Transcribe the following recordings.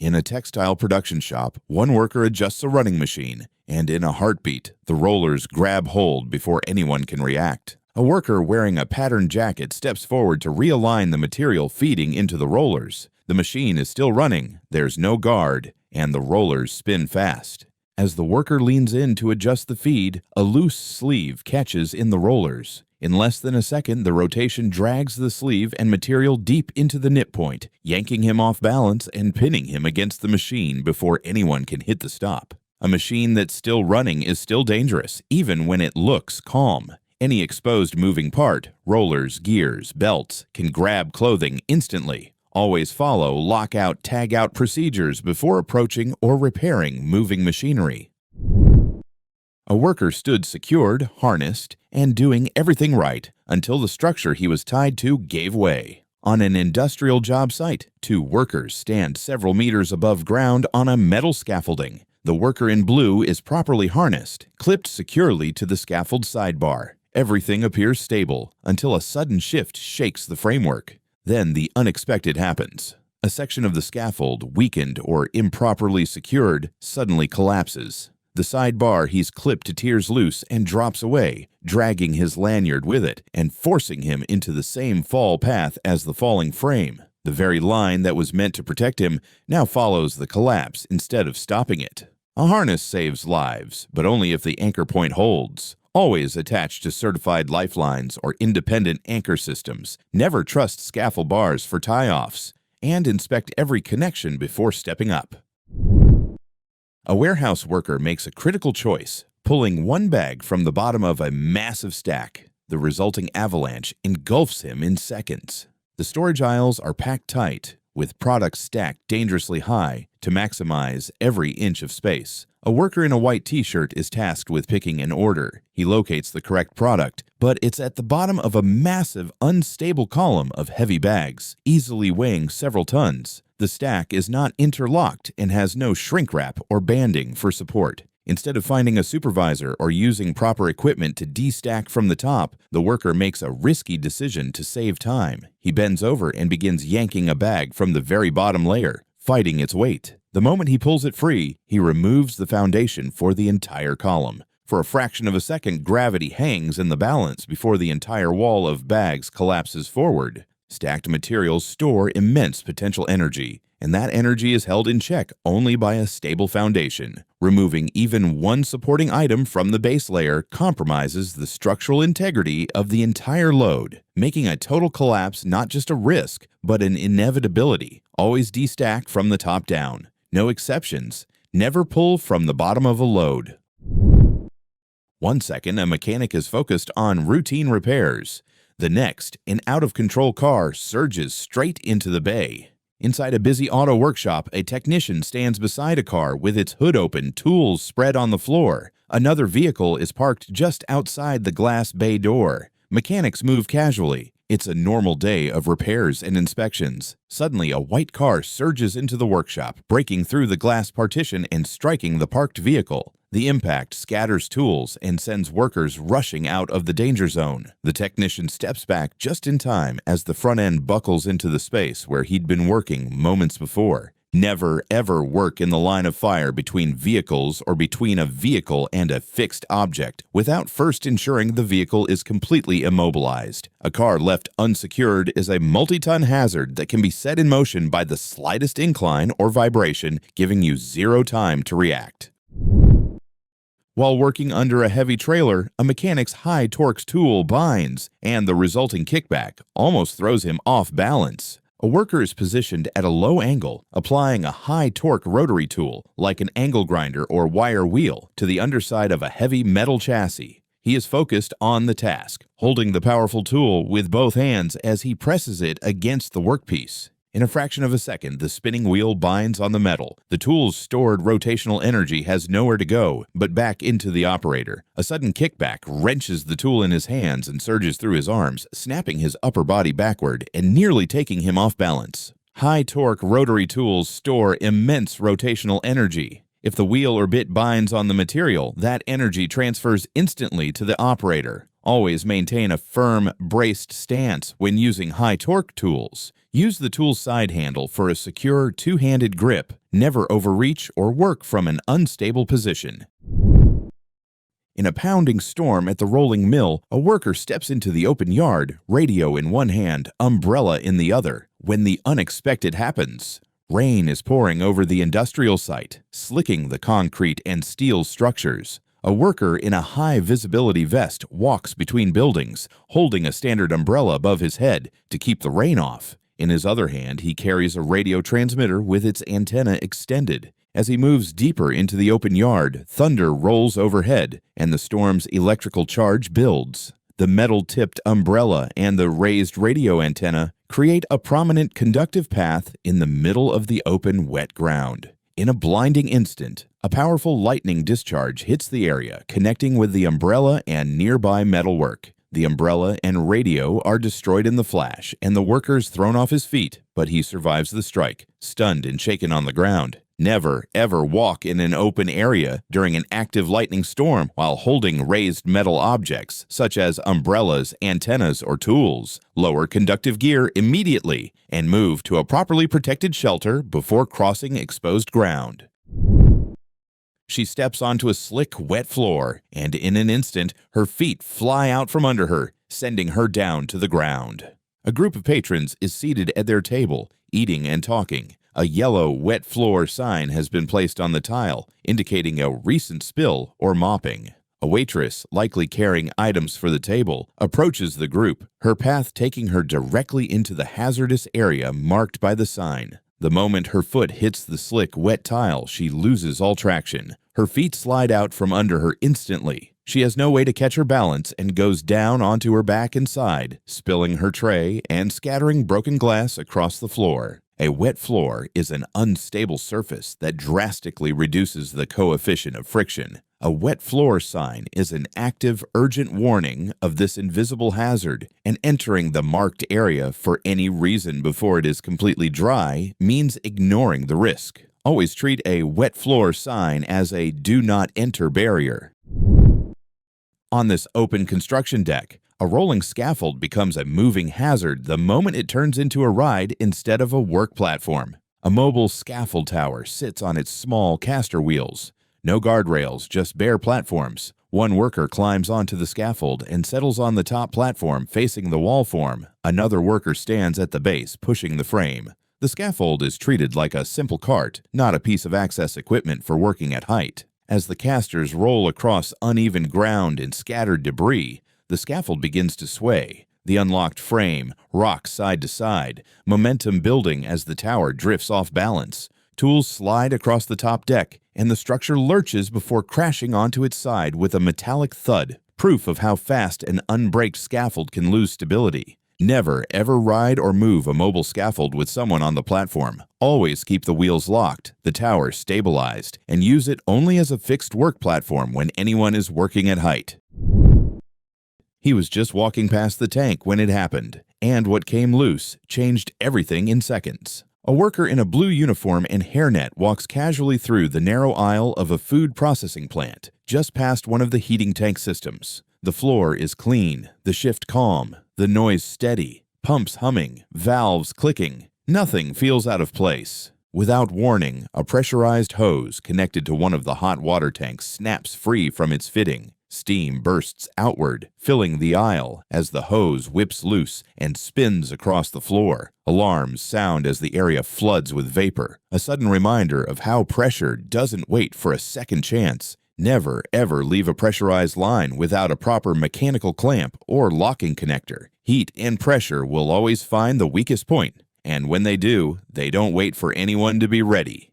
In a textile production shop, one worker adjusts a running machine, and in a heartbeat, the rollers grab hold before anyone can react. A worker wearing a patterned jacket steps forward to realign the material feeding into the rollers. The machine is still running, there's no guard, and the rollers spin fast. As the worker leans in to adjust the feed, a loose sleeve catches in the rollers. In less than a second, the rotation drags the sleeve and material deep into the nip point, yanking him off balance and pinning him against the machine before anyone can hit the stop. A machine that's still running is still dangerous, even when it looks calm. Any exposed moving part, rollers, gears, belts, can grab clothing instantly. Always follow lockout, tag-out procedures before approaching or repairing moving machinery. A worker stood secured, harnessed, and doing everything right until the structure he was tied to gave way. On an industrial job site, two workers stand several meters above ground on a metal scaffolding. The worker in blue is properly harnessed, clipped securely to the scaffold sidebar. Everything appears stable until a sudden shift shakes the framework. Then the unexpected happens. A section of the scaffold, weakened or improperly secured, suddenly collapses. The sidebar he's clipped tears loose and drops away, dragging his lanyard with it and forcing him into the same fall path as the falling frame. The very line that was meant to protect him now follows the collapse instead of stopping it. A harness saves lives, but only if the anchor point holds. Always attached to certified lifelines or independent anchor systems. Never trust scaffold bars for tie-offs, and inspect every connection before stepping up. A warehouse worker makes a critical choice, pulling one bag from the bottom of a massive stack. The resulting avalanche engulfs him in seconds. The storage aisles are packed tight, with products stacked dangerously high to maximize every inch of space. A worker in a white t-shirt is tasked with picking an order. He locates the correct product, but it's at the bottom of a massive, unstable column of heavy bags, easily weighing several tons. The stack is not interlocked and has no shrink wrap or banding for support. Instead of finding a supervisor or using proper equipment to destack from the top, the worker makes a risky decision to save time. He bends over and begins yanking a bag from the very bottom layer, fighting its weight. The moment he pulls it free, he removes the foundation for the entire column. For a fraction of a second, gravity hangs in the balance before the entire wall of bags collapses forward. Stacked materials store immense potential energy, and that energy is held in check only by a stable foundation. Removing even one supporting item from the base layer compromises the structural integrity of the entire load, making a total collapse not just a risk, but an inevitability. Always destack from the top down. No exceptions. Never pull from the bottom of a load. 1 second, a mechanic is focused on routine repairs. The next, an out-of-control car surges straight into the bay. Inside a busy auto workshop, a technician stands beside a car with its hood open, tools spread on the floor. Another vehicle is parked just outside the glass bay door. Mechanics move casually. It's a normal day of repairs and inspections. Suddenly, a white car surges into the workshop, breaking through the glass partition and striking the parked vehicle. The impact scatters tools and sends workers rushing out of the danger zone. The technician steps back just in time as the front end buckles into the space where he'd been working moments before. Never, ever work in the line of fire between vehicles or between a vehicle and a fixed object without first ensuring the vehicle is completely immobilized. A car left unsecured is a multi-ton hazard that can be set in motion by the slightest incline or vibration, giving you zero time to react. While working under a heavy trailer, a mechanic's high-torque tool binds, and the resulting kickback almost throws him off balance. A worker is positioned at a low angle, applying a high-torque rotary tool, like an angle grinder or wire wheel, to the underside of a heavy metal chassis. He is focused on the task, holding the powerful tool with both hands as he presses it against the workpiece. In a fraction of a second, the spinning wheel binds on the metal. The tool's stored rotational energy has nowhere to go but back into the operator. A sudden kickback wrenches the tool in his hands and surges through his arms, snapping his upper body backward and nearly taking him off balance. High-torque rotary tools store immense rotational energy. If the wheel or bit binds on the material, that energy transfers instantly to the operator. Always maintain a firm, braced stance when using high-torque tools. Use the tool's side handle for a secure two-handed grip. Never overreach or work from an unstable position. In a pounding storm at the rolling mill, a worker steps into the open yard, radio in one hand, umbrella in the other, when the unexpected happens. Rain is pouring over the industrial site, slicking the concrete and steel structures. A worker in a high-visibility vest walks between buildings, holding a standard umbrella above his head to keep the rain off. In his other hand, he carries a radio transmitter with its antenna extended. As he moves deeper into the open yard, thunder rolls overhead, and the storm's electrical charge builds. The metal-tipped umbrella and the raised radio antenna create a prominent conductive path in the middle of the open, wet ground. In a blinding instant, a powerful lightning discharge hits the area, connecting with the umbrella and nearby metalwork. The umbrella and radio are destroyed in the flash, and the worker's thrown off his feet, but he survives the strike, stunned and shaken on the ground. Never, ever walk in an open area during an active lightning storm while holding raised metal objects, such as umbrellas, antennas, or tools. Lower conductive gear immediately and move to a properly protected shelter before crossing exposed ground. She steps onto a slick, wet floor, and in an instant, her feet fly out from under her, sending her down to the ground. A group of patrons is seated at their table, eating and talking. A yellow, wet floor sign has been placed on the tile, indicating a recent spill or mopping. A waitress, likely carrying items for the table, approaches the group, her path taking her directly into the hazardous area marked by the sign. The moment her foot hits the slick, wet tile, she loses all traction. Her feet slide out from under her instantly. She has no way to catch her balance and goes down onto her back and side, spilling her tray and scattering broken glass across the floor. A wet floor is an unstable surface that drastically reduces the coefficient of friction. A wet floor sign is an active, urgent warning of this invisible hazard, and entering the marked area for any reason before it is completely dry means ignoring the risk. Always treat a wet floor sign as a do not enter barrier. On this open construction deck, a rolling scaffold becomes a moving hazard the moment it turns into a ride instead of a work platform. A mobile scaffold tower sits on its small caster wheels. No guardrails, just bare platforms. One worker climbs onto the scaffold and settles on the top platform facing the wall form. Another worker stands at the base, pushing the frame. The scaffold is treated like a simple cart, not a piece of access equipment for working at height. As the casters roll across uneven ground and scattered debris, the scaffold begins to sway. The unlocked frame rocks side to side, momentum building as the tower drifts off balance. Tools slide across the top deck, and the structure lurches before crashing onto its side with a metallic thud, proof of how fast an unbraked scaffold can lose stability. Never, ever ride or move a mobile scaffold with someone on the platform. Always keep the wheels locked, the tower stabilized, and use it only as a fixed work platform when anyone is working at height. He was just walking past the tank when it happened, and what came loose changed everything in seconds. A worker in a blue uniform and hairnet walks casually through the narrow aisle of a food processing plant, just past one of the heating tank systems. The floor is clean, the shift calm, the noise steady, pumps humming, valves clicking. Nothing feels out of place. Without warning, a pressurized hose connected to one of the hot water tanks snaps free from its fitting. Steam bursts outward, filling the aisle as the hose whips loose and spins across the floor. Alarms sound as the area floods with vapor, a sudden reminder of how pressure doesn't wait for a second chance. Never, ever leave a pressurized line without a proper mechanical clamp or locking connector. Heat and pressure will always find the weakest point, and when they do, they don't wait for anyone to be ready.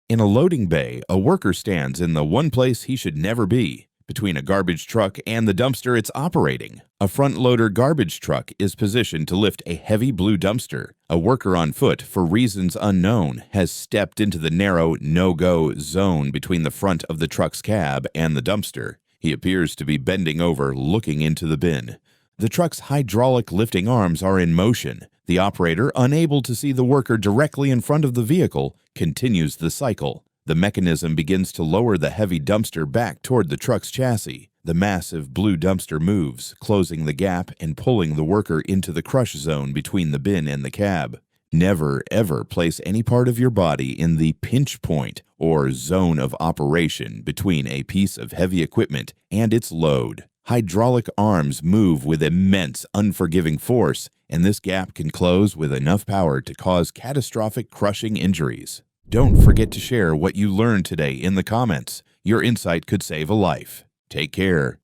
In a loading bay, a worker stands in the one place he should never be. Between a garbage truck and the dumpster it's operating. A front-loader garbage truck is positioned to lift a heavy blue dumpster. A worker on foot, for reasons unknown, has stepped into the narrow no-go zone between the front of the truck's cab and the dumpster. He appears to be bending over, looking into the bin. The truck's hydraulic lifting arms are in motion. The operator, unable to see the worker directly in front of the vehicle, continues the cycle. The mechanism begins to lower the heavy dumpster back toward the truck's chassis. The massive blue dumpster moves, closing the gap and pulling the worker into the crush zone between the bin and the cab. Never, ever place any part of your body in the pinch point or zone of operation between a piece of heavy equipment and its load. Hydraulic arms move with immense, unforgiving force, and this gap can close with enough power to cause catastrophic crushing injuries. Don't forget to share what you learned today in the comments. Your insight could save a life. Take care.